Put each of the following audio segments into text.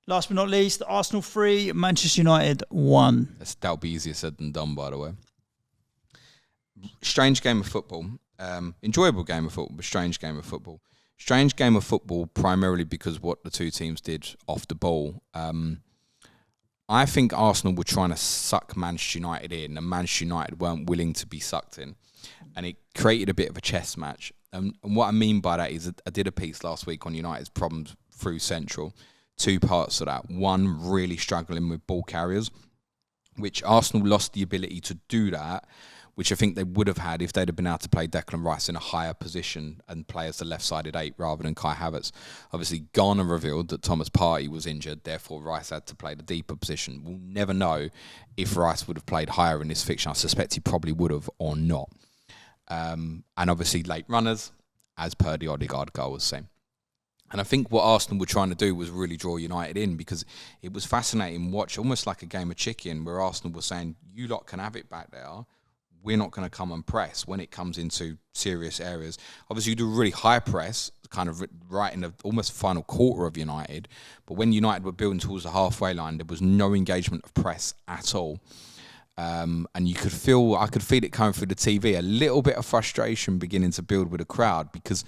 Last but not least, Arsenal 3, Manchester United 1. That'll be easier said than done, by the way. Strange game of football. Enjoyable game of football, but strange game of football. Strange game of football primarily because what the two teams did off the ball. I think Arsenal were trying to suck Manchester United in, and Manchester United weren't willing to be sucked in. And it created a bit of a chess match. And what I mean by that is I did a piece last week on United's problems through Central. Two parts of that. One, really struggling with ball carriers, which Arsenal lost the ability to do that, which I think they would have had if they'd have been able to play Declan Rice in a higher position and play as the left-sided 8 rather than Kai Havertz. Obviously, Garner revealed that Thomas Partey was injured, therefore Rice had to play the deeper position. We'll never know if Rice would have played higher in this fixture. I suspect he probably would have or not. And obviously, late runners, as per the Odegaard goal was saying. And I think what Arsenal were trying to do was really draw United in, because it was fascinating to watch, almost like a game of chicken, where Arsenal were saying, you lot can have it back there. We're not going to come and press when it comes into serious areas. Obviously, you do a really high press, kind of right in the almost final quarter of United. But when United were building towards the halfway line, there was no engagement of press at all. And I could feel it coming through the TV, a little bit of frustration beginning to build with the crowd, because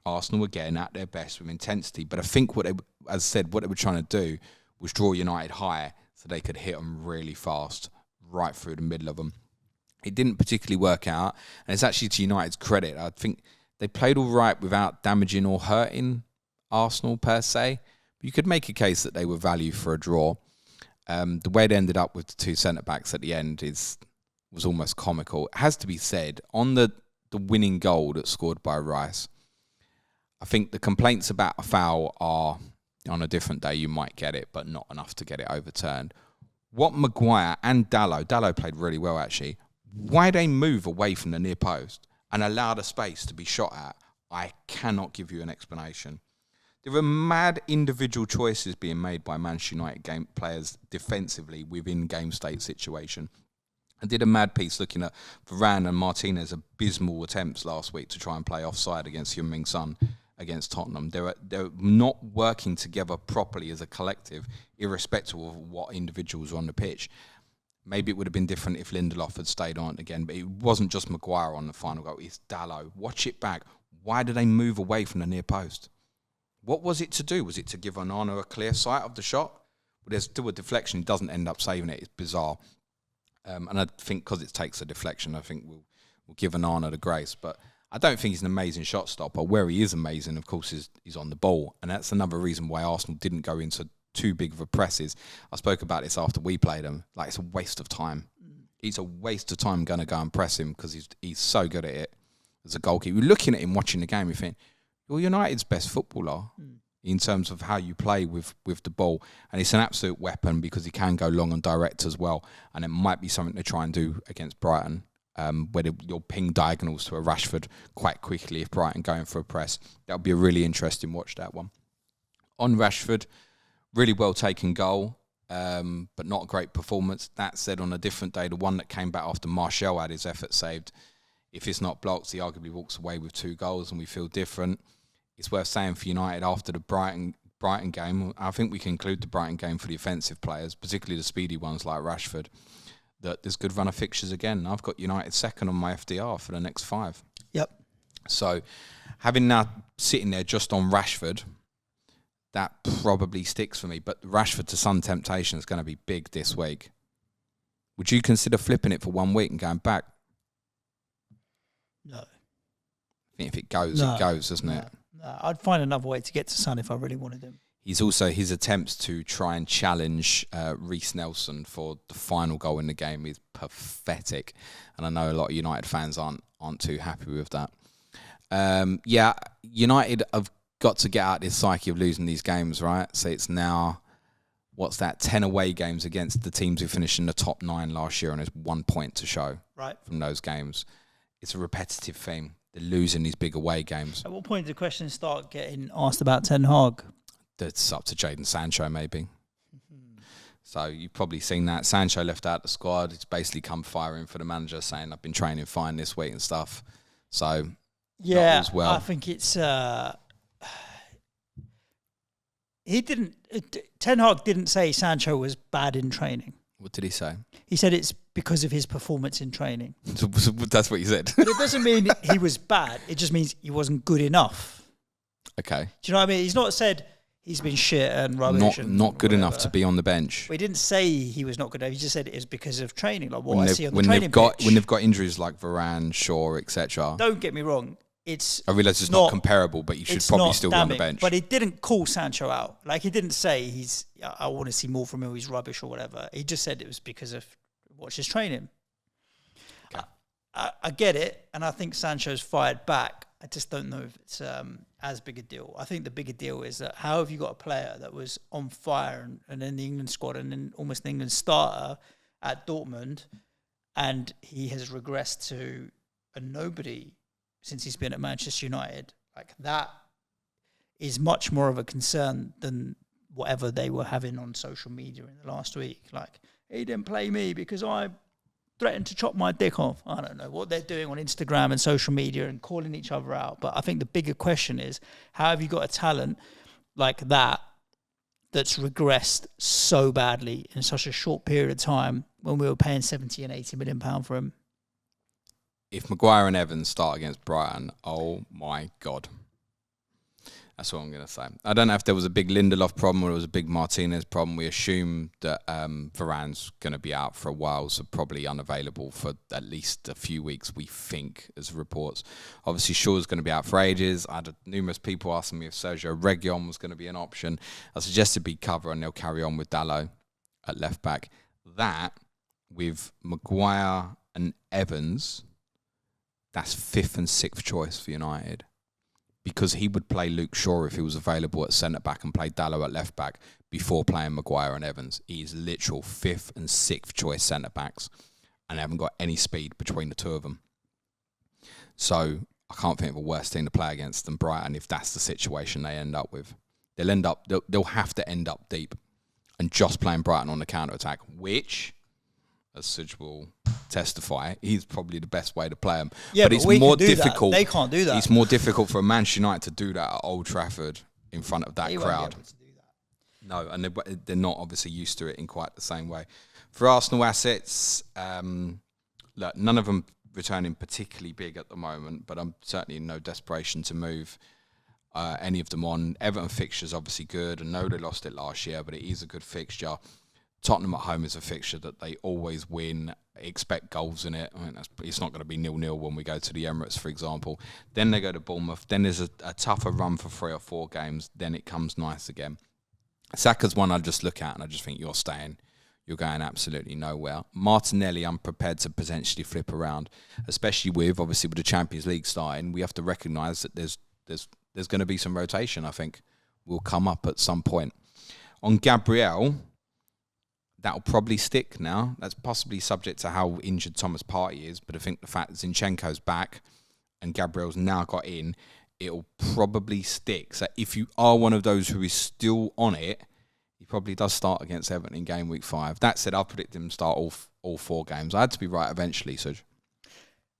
Arsenal were getting at their best with intensity. But I think what they were trying to do was draw United high so they could hit them really fast, right through the middle of them. It didn't particularly work out, and it's actually to United's credit. I think they played all right without damaging or hurting Arsenal per se. But you could make a case that they were value for a draw. The way they ended up with the two centre-backs at the end was almost comical. It has to be said, on the winning goal that's scored by Rice, I think the complaints about a foul are, on a different day you might get it, but not enough to get it overturned. What Maguire and Dalot played really well actually, why they move away from the near post and allow the space to be shot at, I cannot give you an explanation. There are mad individual choices being made by Manchester United game players defensively within game state situation. I did a mad piece looking at Varane and Martinez's abysmal attempts last week to try and play offside against Heung-min Son against Tottenham. They're not working together properly as a collective, irrespective of what individuals are on the pitch. Maybe it would have been different if Lindelof had stayed on again, but it wasn't just Maguire on the final goal. It's Dalot. Watch it back. Why did they move away from the near post? What was it to do? Was it to give Onana a clear sight of the shot? Well, there's still a deflection. He doesn't end up saving it. It's bizarre. And I think because it takes a deflection, I think we'll give Onana the grace. But I don't think he's an amazing shot stopper. Where he is amazing, of course, is on the ball. And that's another reason why Arsenal didn't go into too big of a presses. I spoke about this after we played him. Like, it's a waste of time. It's a waste of time going to go and press him because he's so good at it as a goalkeeper. You're looking at him watching the game, you think, you're United's best footballer in terms of how you play with the ball. And it's an absolute weapon because he can go long and direct as well. And it might be something to try and do against Brighton, where you'll ping diagonals to a Rashford quite quickly if Brighton going for a press. That'll be a really interesting watch, that one. On Rashford, really well taken goal, but not a great performance. That said, on a different day, the one that came back after Martial had his effort saved, if it's not blocked, he arguably walks away with 2 goals and we feel different. It's worth saying for United after the Brighton game, I think we can include the Brighton game for the offensive players, particularly the speedy ones like Rashford, that there's good run of fixtures again. I've got United second on my FDR for the next 5. Yep. So having now sitting there just on Rashford, that probably sticks for me. But Rashford to Son temptation is going to be big this week. Would you consider flipping it for 1 week and going back? No. I think if it goes, it goes, doesn't it? No. I'd find another way to get to Son if I really wanted him. He's also, his attempts to try and challenge Reece Nelson for the final goal in the game is pathetic. And I know a lot of United fans aren't too happy with that. United have got to get out this psyche of losing these games, right? So it's now, 10 away games against the teams who finished in the top 9 last year, and there's 1 point to show from those games. It's a repetitive theme. They're losing these big away games. At what point do questions start getting asked about Ten Hag? That's up to Jadon Sancho, maybe. So you've probably seen that. Sancho left out the squad. It's basically come firing for the manager, saying, I've been training fine this week and stuff. So, yeah, as well. I think it's... he didn't. Ten Hag didn't say Sancho was bad in training. What did he say? He said it's because of his performance in training. So that's what he said. But it doesn't mean he was bad. It just means he wasn't good enough. Okay. Do you know what I mean? He's not said he's been shit and rubbish. Not good enough to be on the bench. But he didn't say he was not good enough. He just said it is because of training. Like what I see on the training pitch. When they've got injuries like Varane, Shaw, etc. Don't get me wrong. I realise it's not comparable, but you should probably still be on the bench. But he didn't call Sancho out. Like he didn't say I want to see more from him. He's rubbish or whatever. He just said it was because of watch his training. Okay. I get it, and I think Sancho's fired back. I just don't know if it's as big a deal. I think the bigger deal is that how have you got a player that was on fire and in the England squad and then almost an England starter at Dortmund, and he has regressed to a nobody since he's been at Manchester United. Like that is much more of a concern than whatever they were having on social media in the last week. Like, he didn't play me because I threatened to chop my dick off. I don't know what they're doing on Instagram and social media and calling each other out. But I think the bigger question is, how have you got a talent like that that's regressed so badly in such a short period of time when we were paying 70 and 80 million pound for him? If Maguire and Evans start against Brighton, oh my God. That's what I'm going to say. I don't know if there was a big Lindelof problem or it was a big Martinez problem. We assume that Varane's going to be out for a while, so probably unavailable for at least a few weeks, we think, as reports. Obviously, Shaw's going to be out for ages. I had numerous people asking me if Sergio Reguilon was going to be an option. I suggested be cover and they'll carry on with Dalot at left back. That, with Maguire and Evans, that's 5th and 6th choice for United. Because he would play Luke Shaw if he was available at centre-back and play Dalot at left-back before playing Maguire and Evans. He's literal 5th and 6th choice centre-backs and haven't got any speed between the two of them. So I can't think of a worse team to play against than Brighton if that's the situation they end up with. They'll have to end up deep and just playing Brighton on the counter-attack, which, as Suj will testify, he's probably the best way to play them. Yeah, but it's more difficult. They can't do that. It's more difficult for Manchester United to do that at Old Trafford in front of that crowd. Won't be able to do that. No, and they're not obviously used to it in quite the same way. For Arsenal assets, look, none of them returning particularly big at the moment, but I'm certainly in no desperation to move any of them on. Everton fixture's obviously good. I know they lost it last year, but it is a good fixture. Tottenham at home is a fixture that they always win, expect goals in it. I mean, it's not going to be 0-0 when we go to the Emirates, for example. Then they go to Bournemouth. Then there's a tougher run for 3 or 4 games. Then it comes nice again. Saka's one I just look at and I just think you're staying. You're going absolutely nowhere. Martinelli, I'm prepared to potentially flip around, especially obviously with the Champions League starting. We have to recognise that there's going to be some rotation, I think, will come up at some point. On Gabriel, that'll probably stick now. That's possibly subject to how injured Thomas Partey is, but I think the fact that Zinchenko's back and Gabriel's now got in, it'll probably stick. So if you are one of those who is still on it, he probably does start against Everton in game week 5. That said, I'll predict him to start all 4 games. I had to be right eventually, Suj.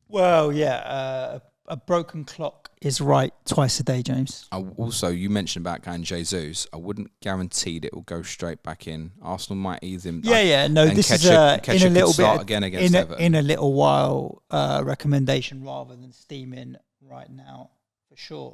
Well, yeah, a broken clock is right twice a day, James. Also, you mentioned about going Jesus. I wouldn't guarantee that it will go straight back in. Arsenal might ease him. Yeah. No, this is in a little bit again against Everton. In a little while recommendation rather than steaming right now for sure.